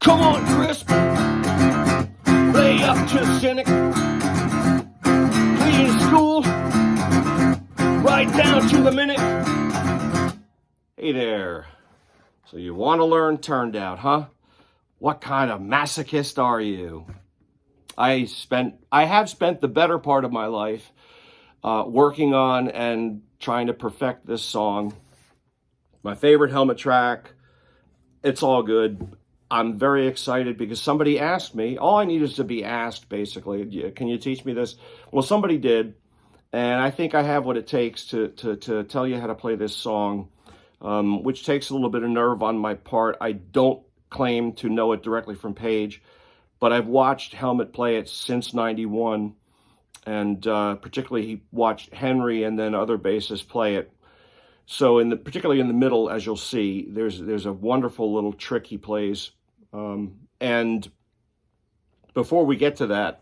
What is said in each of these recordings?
Come on, crisp. Lay up to cynic. Clean school. Right down to the minute. Hey there. So you want to learn turned out, huh? What kind of masochist are you? I have spent the better part of my life working on and trying to perfect this song. My favorite Helmet track. It's all good. I'm very excited because somebody asked me. All I need is to be asked, basically. Can you teach me this? Well, somebody did, and I think I have what it takes to tell you how to play this song, which takes a little bit of nerve on my part. I don't claim to know it directly from Page, but I've watched Helmet play it since '91, and particularly he watched Henry and then other bassists play it. So particularly in the middle, as you'll see, there's a wonderful little trick he plays. And before we get to that,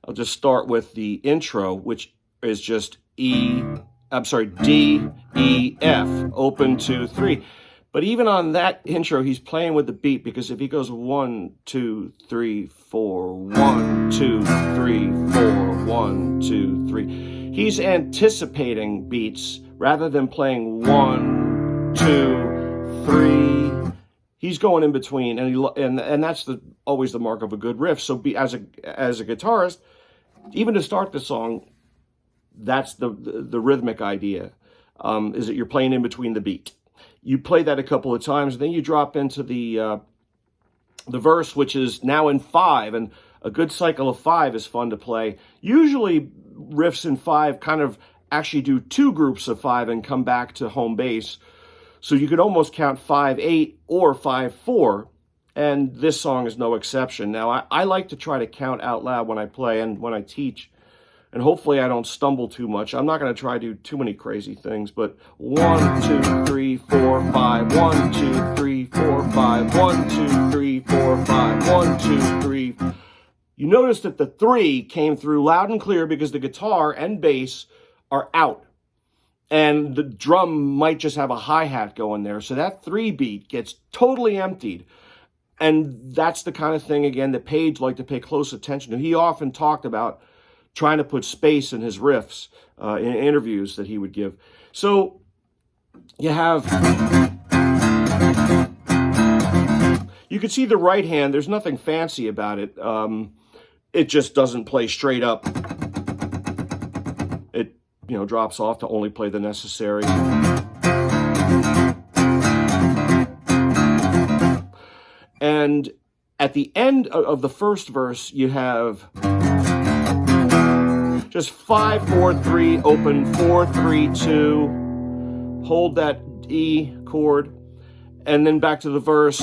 I'll just start with the intro, which is just D, E, F, open 2, 3. But even on that intro, he's playing with the beat, because if he goes 1, 2, 3, 4, 1, 2, 3, 4, 1, 2, 3, he's anticipating beats rather than playing 1, 2, 3. He's going in between, and that's always the mark of a good riff. So as a guitarist, even to start the song, that's the rhythmic idea, is that you're playing in between the beat. You play that a couple of times, and then you drop into the verse, which is now in 5, and a good cycle of 5 is fun to play. Usually riffs in 5 kind of actually do 2 groups of 5 and come back to home base. So you could almost count 5/8 or 5/4, and this song is no exception. Now, I like to try to count out loud when I play and when I teach, and hopefully I don't stumble too much. I'm not going to try to do too many crazy things, but 1, 2, 3, 4, 5, 1, 2, 3, 4, 5, 1, 2, 3, 4, 5, 1, 2, 3. You notice that the 3 came through loud and clear because the guitar and bass are out. And the drum might just have a hi-hat going there. So that 3 beat gets totally emptied. And that's the kind of thing, again, that Page liked to pay close attention to. He often talked about trying to put space in his riffs in interviews that he would give. So you have... You can see the right hand. There's nothing fancy about it. It just doesn't play straight up. It drops off to only play the necessary. And at the end of the first verse, you have just 5, 4, 3, open, 4, 3, 2, hold that E chord, and then back to the verse.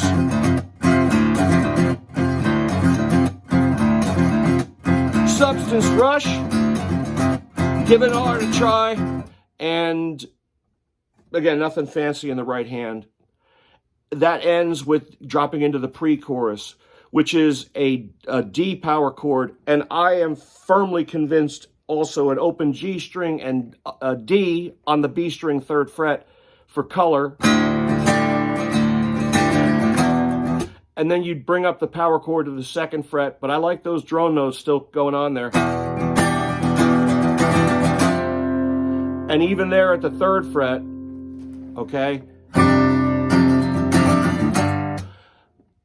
Substance rush. Give it hard a try, and again, nothing fancy in the right hand. That ends with dropping into the pre-chorus, which is a D power chord, and I am firmly convinced also an open G string and a D on the B string 3rd fret for color. And then you'd bring up the power chord to the 2nd fret, but I like those drone notes still going on there. And even there at the 3rd fret, okay?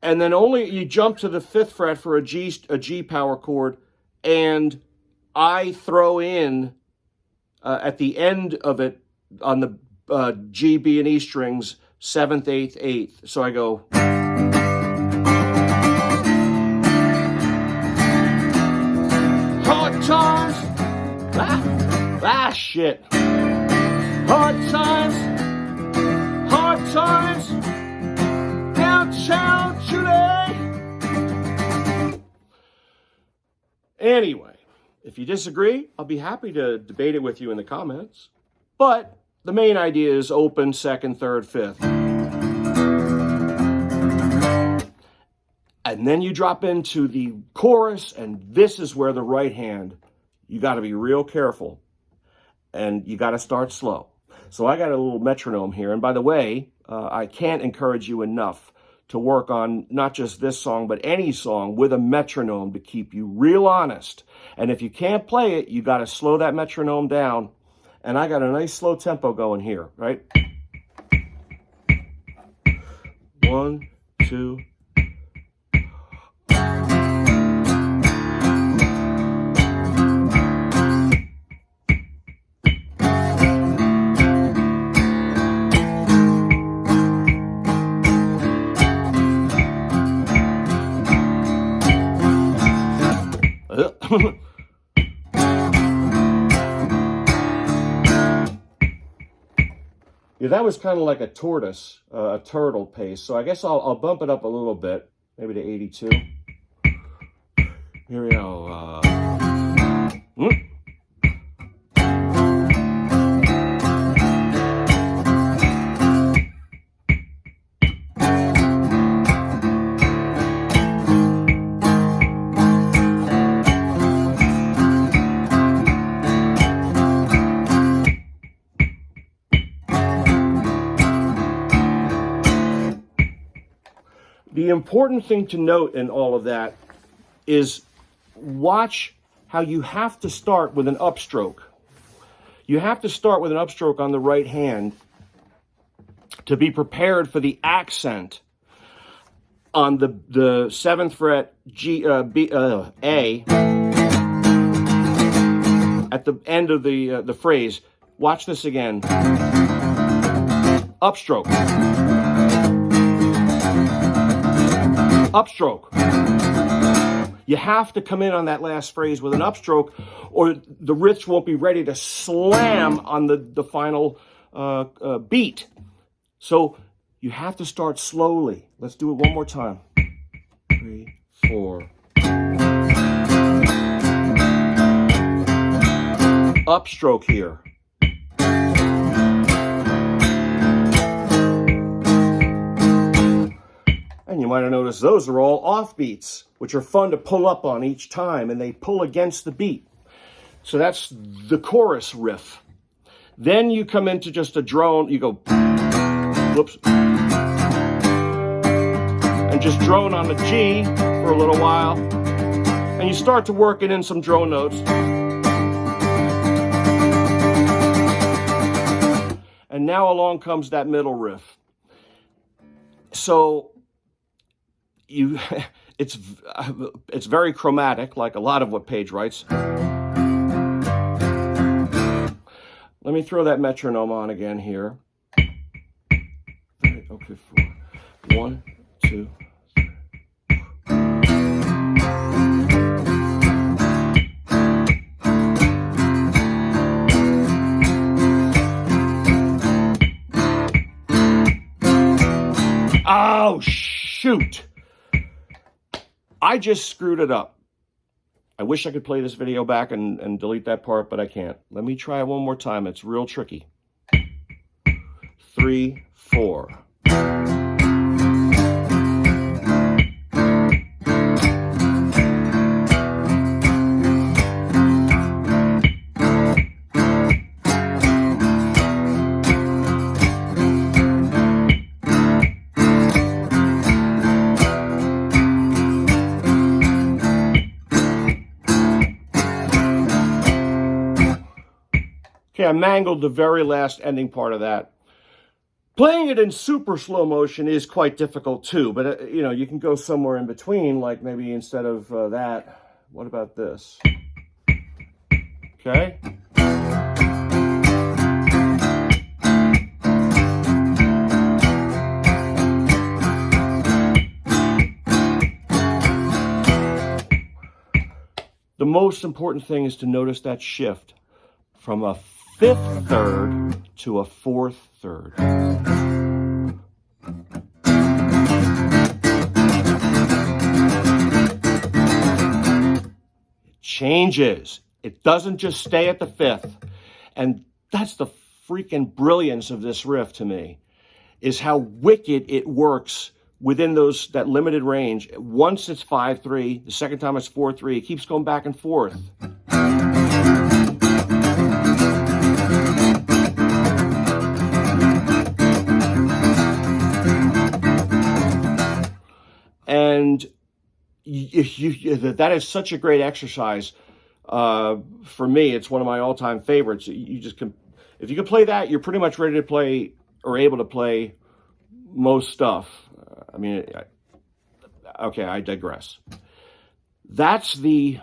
And then you jump to the 5th fret for a G power chord, and I throw in, at the end of it, on the G, B, and E strings, 7th, 8th, 8th. So I go... Hard times! Shit. Hard times, downtown Chile. Anyway, if you disagree, I'll be happy to debate it with you in the comments. But the main idea is open, 2nd, 3rd, 5th. And then you drop into the chorus, and this is where the right hand, you got to be real careful. And you got to start slow. So I got a little metronome here. And by the way, I can't encourage you enough to work on not just this song, but any song with a metronome to keep you real honest. And if you can't play it, you got to slow that metronome down. And I got a nice slow tempo going here, right? 1, 2. Yeah, that was kind of like a tortoise, a turtle pace. So I guess I'll bump it up a little bit, maybe to 82. Here we go. The important thing to note in all of that is watch how you have to start with an upstroke. You have to start with an upstroke on the right hand to be prepared for the accent on the 7th fret A at the end of the phrase. Watch this again. Upstroke. Upstroke. You have to come in on that last phrase with an upstroke, or the riffs won't be ready to slam on the final beat. So you have to start slowly. Let's do it one more time. 3, 4. Upstroke here. And you might have noticed those are all offbeats, which are fun to pull up on each time, and they pull against the beat. So that's the chorus riff. Then you come into just a drone, you go, whoops, and just drone on the G for a little while, and you start to work it in some drone notes. And now along comes that middle riff. So it's very chromatic, like a lot of what Page writes. Let me throw that metronome on again here. Okay, 4. 1, 2, 3. Oh, shoot. I just screwed it up. I wish I could play this video back and delete that part, but I can't. Let me try it one more time. It's real tricky. 3, 4. Okay, I mangled the very last ending part of that. Playing it in super slow motion is quite difficult too, but you know, you can go somewhere in between, like maybe instead of that, what about this? Okay. The most important thing is to notice that shift from a 5th third to a 4th third. It changes. It doesn't just stay at the 5th. And that's the freaking brilliance of this riff to me, is how wicked it works within that limited range. Once it's 5-3, the second time it's 4-3, it keeps going back and forth. that is such a great exercise. For me, it's one of my all-time favorites. You just can, if you can play that, you're pretty much ready to play or able to play most stuff. I mean, okay, I digress. That's the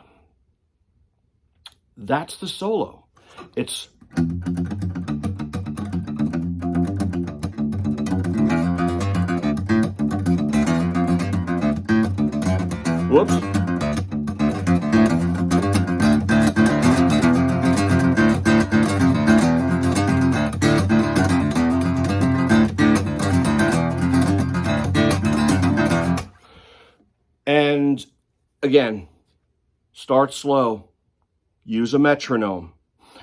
solo. It's whoops. And again, start slow, use a metronome,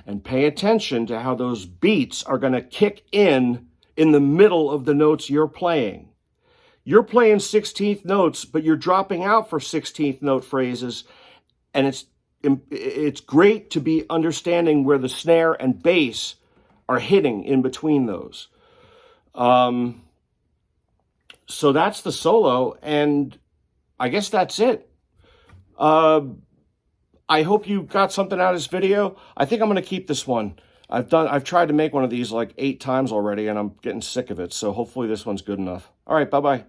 and pay attention to how those beats are going to kick in the middle of the notes you're playing. You're playing 16th notes, but you're dropping out for 16th note phrases, and it's great to be understanding where the snare and bass are hitting in between those. So that's the solo, and I guess that's it. I hope you got something out of this video. I think I'm going to keep this one. I've tried to make one of these like 8 times already, and I'm getting sick of it. So hopefully this one's good enough. All right, bye-bye.